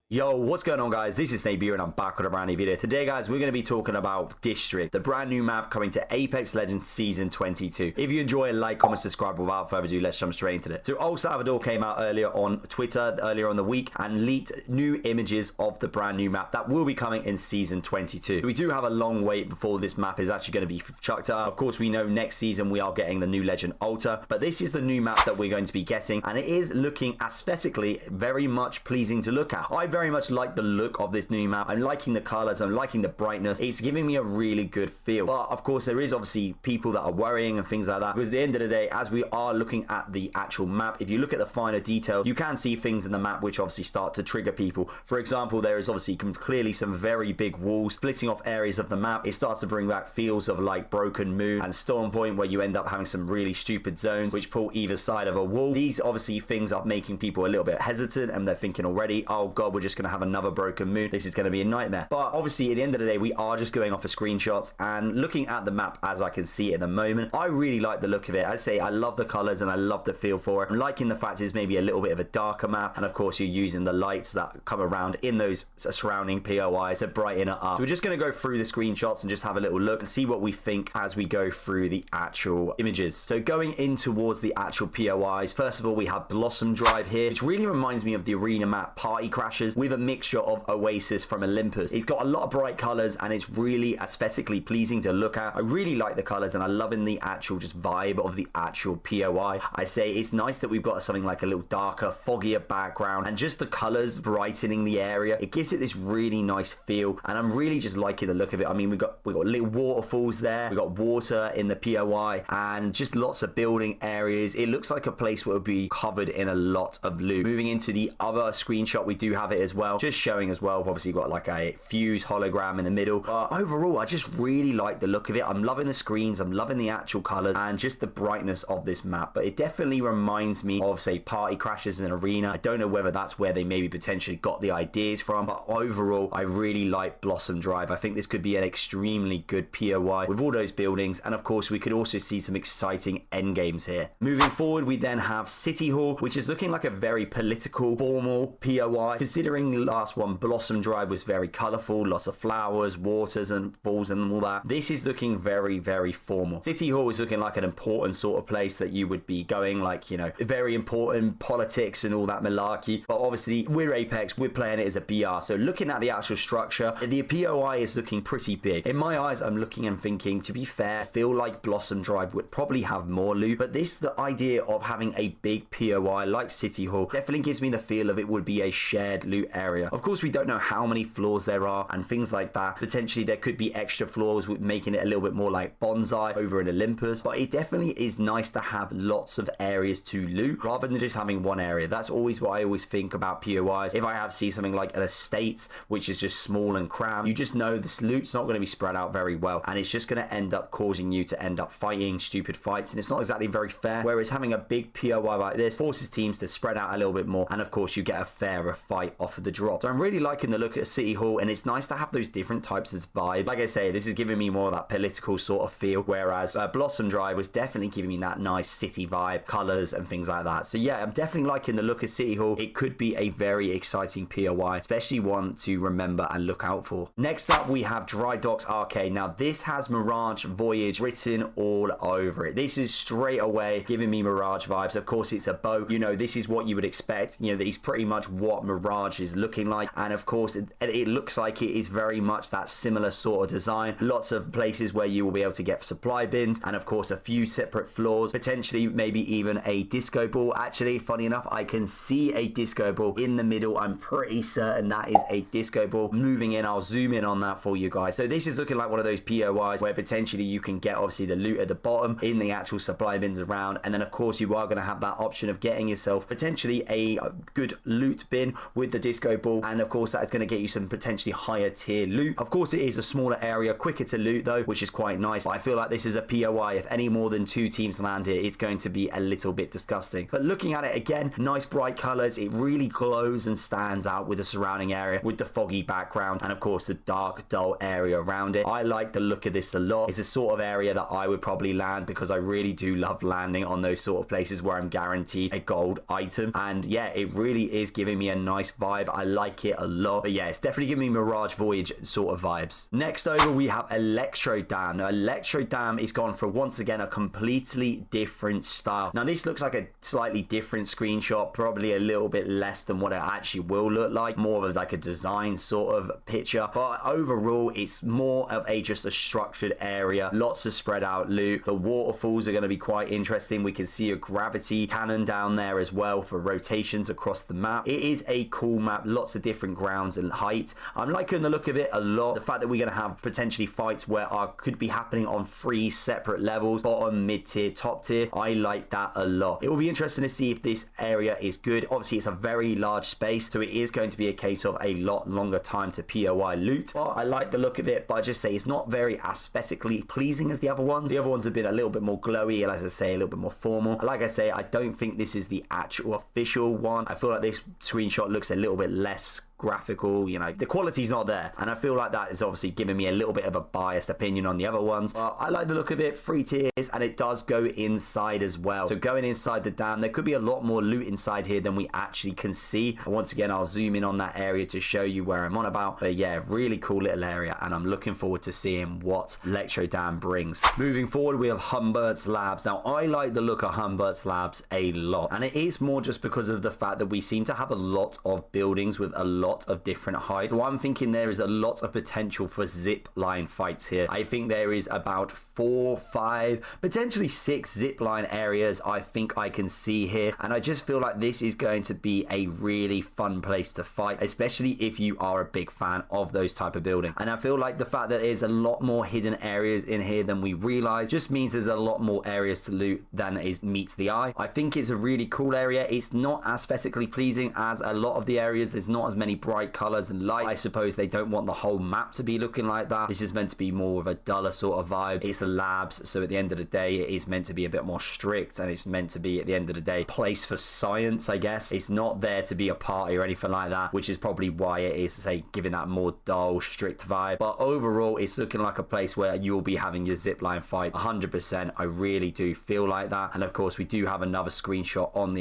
Yo, what's going on, guys? This is Nate and I'm back with a brand new video. Today, guys, we're going to be talking about District, the brand new map coming to Apex Legends Season 22. If you enjoy, like, comment, subscribe. Without further ado, let's jump straight into it. So, El Salvador came out earlier on Twitter, earlier on the week, and leaked new images of the brand new map that will be coming in Season 22. We do have a long wait before this map is actually going to be chucked out. Of course, we know next season we are getting the new Legend Altar, but this is the new map that we're going to be getting, and it is looking aesthetically very much pleasing to look at. I very much like the look of this new map. I'm liking the colors, I'm liking the brightness. It's giving me a really good feel. But of course, there is obviously people that are worrying and things like that, because at the end of the day, as we are looking at the actual map, if you look at the finer details, you can see things in the map which obviously start to trigger people. For example, there is obviously clearly some very big walls splitting off areas of the map. It starts to bring back feels of like Broken Moon and Storm Point, where you end up having some really stupid zones which pull either side of a wall. These obviously things are making people a little bit hesitant, and they're thinking already, oh god, we're just going to have another Broken Moon. This is going to be a nightmare. But obviously, at the end of the day, we are just going off of screenshots and looking at the map as I can see it at the moment. I really like the look of it. I say I love the colors and I love the feel for it. I'm liking the fact it's maybe a little bit of a darker map, and of course, you're using the lights that come around in those surrounding POIs to brighten it up. So we're just going to go through the screenshots and just have a little look and see what we think as we go through the actual images. So going in towards the actual POIs, first of all, we have Blossom Drive here, which really reminds me of the arena map Party Crashers with a mixture of Oasis from Olympus. It's got a lot of bright colors and it's really aesthetically pleasing to look at. I really like the colors and I'm loving the actual just vibe of the actual POI. I say it's nice that we've got something like a little darker, foggier background, and just the colors brightening the area. It gives it this really nice feel, and I'm really just liking the look of it. I mean, we've got little waterfalls there, we've got water in the POI, and just lots of building areas. It looks like a place where it would be covered in a lot of loot. Moving into the other screenshot, we do have it as well, just showing as well. Obviously, got like a fuse hologram in the middle. But overall, I just really like the look of it. I'm loving the screens, I'm loving the actual colors, and just the brightness of this map. But it definitely reminds me of, say, Party Crashers in Arena. I don't know whether that's where they maybe potentially got the ideas from, but overall, I really like Blossom Drive. I think this could be an extremely good POI with all those buildings, and of course, we could also see some exciting end games here. Moving forward, we then have City Hall, which is looking like a very political, formal POI, considering the last one, Blossom Drive, was very colorful, lots of flowers, waters and falls and all that. This is looking very, very formal. City Hall is looking like an important sort of place that you would be going, like, you know, very important politics and all that malarkey. But obviously, we're Apex, we're playing it as a BR. So looking at the actual structure, the POI is looking pretty big. In my eyes, I'm looking and thinking, to be fair, I feel like Blossom Drive would probably have more loot. But the idea of having a big POI like City Hall definitely gives me the feel of it would be a shared loot area. Of course, we don't know how many floors there are and things like that. Potentially, there could be extra floors, with making it a little bit more like Bonsai over in Olympus. But it definitely is nice to have lots of areas to loot rather than just having one area. That's always what I always think about POIs. If I see something like an estate, which is just small and cramped, you just know this loot's not going to be spread out very well, and it's just going to end up causing you to end up fighting stupid fights, and it's not exactly very fair. Whereas having a big POI like this forces teams to spread out a little bit more, and of course, you get a fairer fight off of the drop. So I'm really liking the look at City Hall, and it's nice to have those different types of vibes. Like I say, this is giving me more of that political sort of feel, whereas Blossom Drive was definitely giving me that nice city vibe, colors and things like that. So yeah, I'm definitely liking the look of City Hall. It could be a very exciting POI, especially one to remember and look out for. Next up, we have Dry Docks Arcade. Now, this has Mirage Voyage written all over it. This is straight away giving me Mirage vibes. Of course, it's a boat. You know, this is what you would expect. You know, that is pretty much what Mirage is looking like. And of course, it looks like it is very much that similar sort of design. Lots of places where you will be able to get supply bins, and of course, a few separate floors, potentially maybe even a disco ball. Actually, funny enough, I can see a disco ball in the middle. I'm pretty certain that is a disco ball. Moving in, I'll zoom in on that for you guys. So this is looking like one of those POIs where potentially you can get obviously the loot at the bottom in the actual supply bins around, and then of course you are going to have that option of getting yourself potentially a good loot bin with the disco ball, and of course that is going to get you some potentially higher tier loot. Of course, it is a smaller area, quicker to loot though, which is quite nice. But I feel like this is a POI. If any more than 2 teams land here, it's going to be a little bit disgusting. But looking at it again, nice bright colors. It really glows and stands out with the surrounding area, with the foggy background, and of course the dark, dull area around it. I like the look of this a lot. It's a sort of area that I would probably land, because I really do love landing on those sort of places where I'm guaranteed a gold item. And yeah, it really is giving me a nice vibe vibe. I like it a lot. But yeah, it's definitely giving me Mirage Voyage sort of vibes. Next over, we have Electro Dam. Now, Electro Dam is gone for, once again, a completely different style. Now, this looks like a slightly different screenshot, probably a little bit less than what it actually will look like. More of like a design sort of picture. But overall, it's more of just a structured area. Lots of spread out loot. The waterfalls are going to be quite interesting. We can see a gravity cannon down there as well for rotations across the map. It is a cool map. Lots of different grounds and height. I'm liking the look of it a lot. The fact that we're going to have potentially fights where could be happening on 3 separate levels, bottom, mid-tier, top tier. I like that a lot. It will be interesting to see if this area is good. Obviously, it's a very large space, so it is going to be a case of a lot longer time to POI loot. But I like the look of it, but I just say it's not very aesthetically pleasing as the other ones. The other ones have been a little bit more glowy, and as I say, a little bit more formal. Like I say, I don't think this is the actual official one. I feel like this screenshot looks a little bit less graphical, you know, the quality's not there, and I feel like that is obviously giving me a little bit of a biased opinion on the other ones. I like the look of it. 3 tiers, and it does go inside as well. So going inside the dam, there could be a lot more loot inside here than we actually can see. And once again, I'll zoom in on that area to show you where I'm on about. But yeah, really cool little area, and I'm looking forward to seeing what Electro Dam brings. Moving forward, we have Humbert's Labs. Now, I like the look of Humbert's Labs a lot, and it is more just because of the fact that we seem to have a lot of buildings with a lot of different height. So I'm thinking there is a lot of potential for zip line fights here. I think there is about 4, 5, potentially 6 zip line areas I think I can see here, and I just feel like this is going to be a really fun place to fight, especially if you are a big fan of those type of building. And I feel like the fact that there's a lot more hidden areas in here than we realize just means there's a lot more areas to loot than meets the eye. I think it's a really cool area. It's not aesthetically pleasing as a lot of the areas. There's not as many bright colors and light. I suppose they don't want the whole map to be looking like that. This is meant to be more of a duller sort of vibe. It's a labs, so at the end of the day, it is meant to be a bit more strict, and it's meant to be, at the end of the day, place for science, I guess. It's not there to be a party or anything like that, which is probably why it is, say, giving that more dull, strict vibe. But overall, it's looking like a place where you'll be having your zipline fights 100%. I really do feel like that. And of course, we do have another screenshot on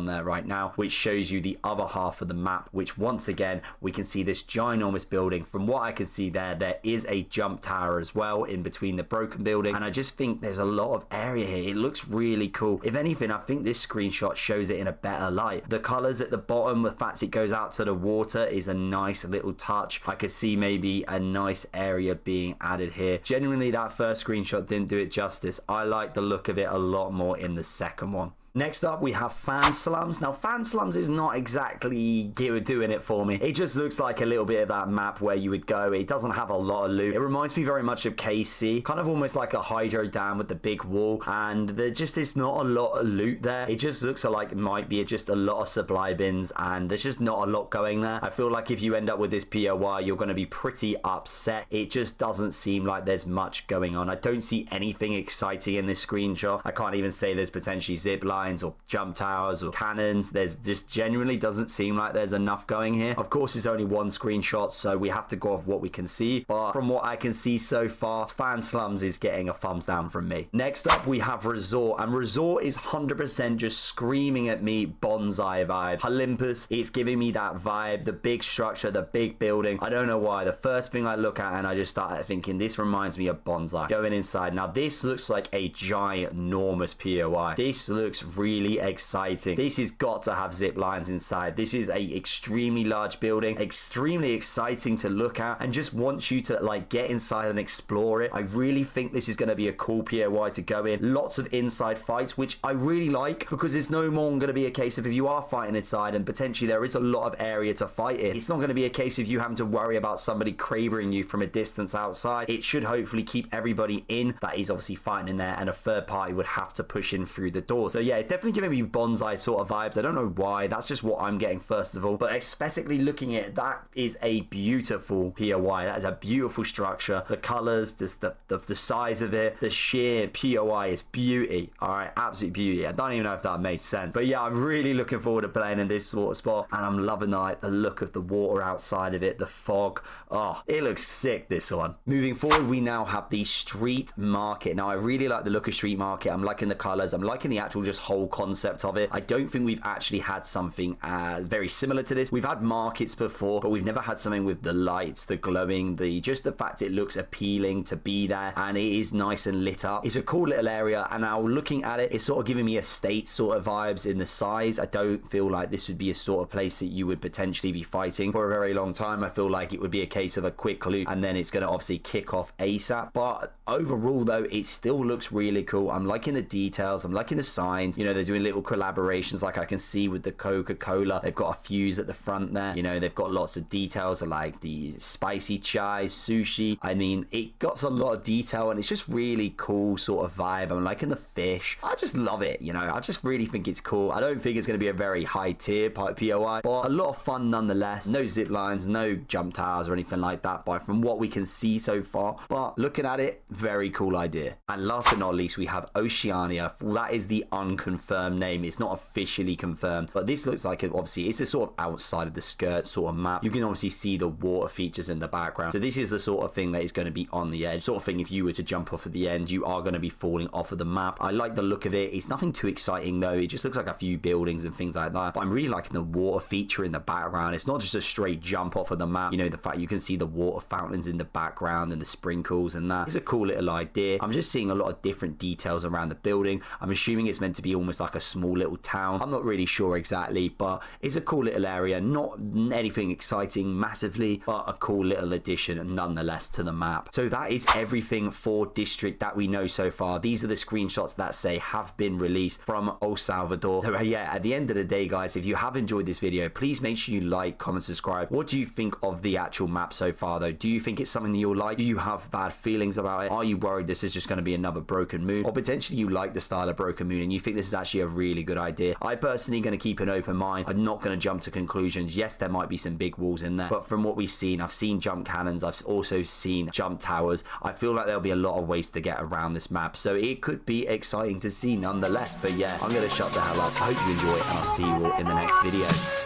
there right now, which shows you the other half of the map, which once again, we can see this ginormous building. From what I can see there is a jump tower as well in between the broken building, and I just think there's a lot of area here. It looks really cool. If anything, I think this screenshot shows it in a better light. The colors at the bottom, the fact it goes out to the water, is a nice little touch. I could see maybe a nice area being added here. Genuinely, that first screenshot didn't do it justice. I like the look of it a lot more in the second one. Next up, we have Fan Slums. Now, Fan Slums is not exactly doing it for me. It just looks like a little bit of that map where you would go. It doesn't have a lot of loot. It reminds me very much of KC, kind of almost like a hydro dam with the big wall, and there just is not a lot of loot there. It just looks like it might be just a lot of supply bins, and there's just not a lot going there. I feel like if you end up with this POI, you're going to be pretty upset. It just doesn't seem like there's much going on. I don't see anything exciting in this screenshot. I can't even say there's potentially zip lines or jump towers or cannons. There's just genuinely doesn't seem like there's enough going here. Of course, it's only one screenshot, so we have to go off what we can see, but from what I can see so far, Fan Slums is getting a thumbs down from me. Next up, we have Resort, and Resort is 100% just screaming at me bonsai vibe. Olympus, it's giving me that vibe, the big structure, the big building. I don't know why. The first thing I look at and I just started thinking, this reminds me of bonsai. Going inside, now this looks like a ginormous POI. This looks really exciting. This has got to have zip lines inside. This is a extremely large building, extremely exciting to look at, and just wants you to like get inside and explore it. I really think this is going to be a cool POI to go in. Lots of inside fights, which I really like, because it's no more going to be a case of if you are fighting inside and potentially there is a lot of area to fight in, it's not going to be a case of you having to worry about somebody crabering you from a distance outside. It should hopefully keep everybody in that is obviously fighting in there, and a third party would have to push in through the door. So yeah, it's definitely giving me bonsai sort of vibes. I don't know why. That's just what I'm getting first of all. But aesthetically looking at it, that is a beautiful POI. That is a beautiful structure. The colors, the size of it, the sheer POI is beauty. All right, absolute beauty. I don't even know if that made sense. But yeah, I'm really looking forward to playing in this sort of spot, and I'm loving the look of the water outside of it, the fog. Oh, it looks sick, this one. Moving forward, we now have the street market. Now, I really like the look of street market. I'm liking the colors. I'm liking the actual just whole concept of it. I don't think we've actually had something very similar to this. We've had markets before, but we've never had something with the lights, the glowing, just the fact it looks appealing to be there, and it is nice and lit up. It's a cool little area, and now looking at it, it's sort of giving me estate sort of vibes in the size. I don't feel like this would be a sort of place that you would potentially be fighting for a very long time. I feel like it would be a case of a quick loot, and then it's going to obviously kick off ASAP. But overall though, it still looks really cool. I'm liking the details, I'm liking the signs. You know, they're doing little collaborations, like I can see with the Coca-Cola. They've got a fuse at the front there. You know, they've got lots of details like the spicy chai, sushi. I mean, it got a lot of detail, and it's just really cool sort of vibe. I'm liking the fish. I just love it. You know, I just really think it's cool. I don't think it's going to be a very high tier POI, but a lot of fun nonetheless. No zip lines, no jump towers or anything like that, but from what we can see so far. But looking at it, very cool idea. And last but not least, we have Oceania. That is the unconfirmed name. It's not officially confirmed, but this looks like obviously it's a sort of outside of the skirt sort of map. You can obviously see the water features in the background, so this is the sort of thing that is going to be on the edge, sort of thing. If you were to jump off at the end, you are going to be falling off of the map. I like the look of it. It's nothing too exciting though. It just looks like a few buildings and things like that, but I'm really liking the water feature in the background. It's not just a straight jump off of the map. You know, the fact you can see the water fountains in the background and the sprinkles, and that is a cool little idea. I'm just seeing a lot of different details around the building. I'm assuming it's meant to be almost like a small little town. I'm not really sure exactly, but it's a cool little area. Not anything exciting massively, but a cool little addition nonetheless to the map. So that is everything for District that we know so far. These are the screenshots that say have been released from El Salvador. So yeah, at the end of the day, guys, if you have enjoyed this video, please make sure you like, comment, subscribe. What do you think of the actual map so far though? Do you think it's something that you'll like? Do you have bad feelings about it? Are you worried this is just going to be another Broken Moon? Or potentially you like the style of Broken Moon and you think this is actually a really good idea? I personally going to keep an open mind. I'm not going to jump to conclusions. Yes, there might be some big walls in there, but from what we've seen, I've seen jump cannons, I've also seen jump towers. I feel like there'll be a lot of ways to get around this map, so it could be exciting to see nonetheless. But yeah, I'm going to shut the hell up. I hope you enjoy it, and I'll see you all in the next video.